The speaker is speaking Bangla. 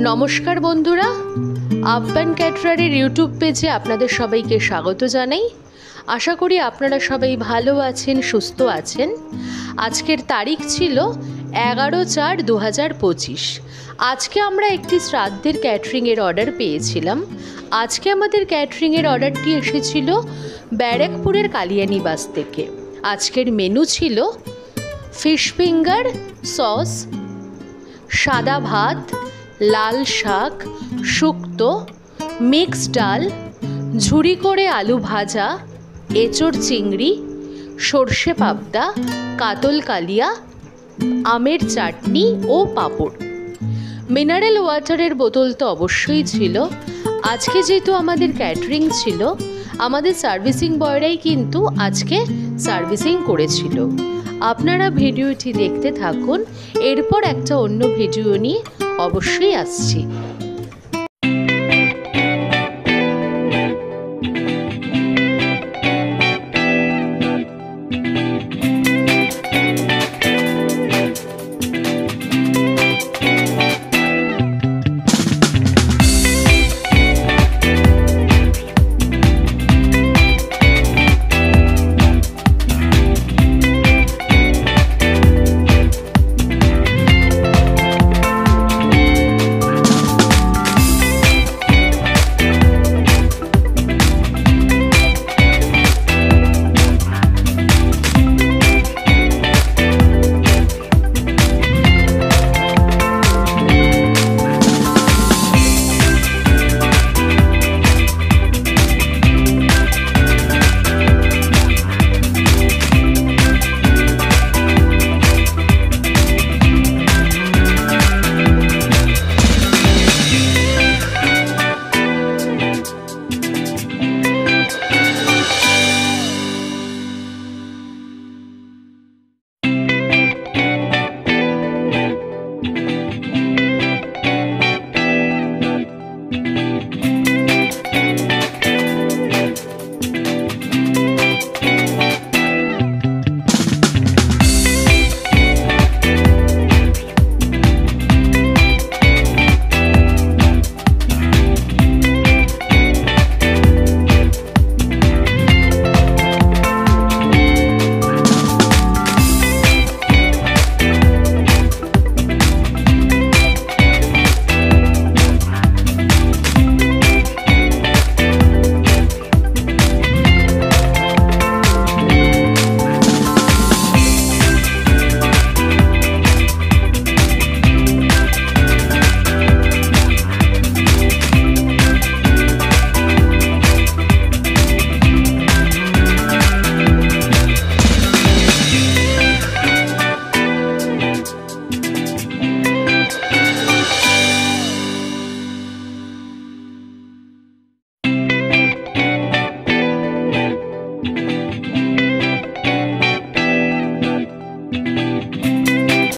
নমস্কার বন্ধুরা, আফগান ক্যাটারারের ইউটিউব পেজে আপনাদের সবাইকে স্বাগত জানাই। আশা করি আপনারা সবাই ভালো আছেন, সুস্থ আছেন। আজকের তারিখ ছিল 11/4/2025। আজকে আমরা একটি শ্রাদ্ধের ক্যাটারিংয়ের অর্ডার পেয়েছিলাম। আজকে আমাদের ক্যাটারিংয়ের অর্ডারটি এসেছিল ব্যারাকপুরের কালিয়ানিবাস থেকে। আজকের মেনু ছিল ফিশ ফিঙ্গার, সস, সাদা ভাত, লাল শাক, শুক্তো, মিক্স ডাল, ঝুরি করে আলু ভাজা, এঁচোড় চিংড়ি, সর্ষে পাবদা, কাতল কালিয়া, আমের চাটনি ও পাঁপড়। মিনারেল ওয়াটারের বোতল তো অবশ্যই ছিল। আজকে যেহেতু আমাদের ক্যাটারিং ছিল, আমাদের সার্ভিসিং বয়রাই কিন্তু আজকে সার্ভিসিং করেছিল। আপনারা ভিডিওটি দেখতে থাকুন, এরপর একটা অন্য ভিডিও নিয়ে অবশ্যই আসছি।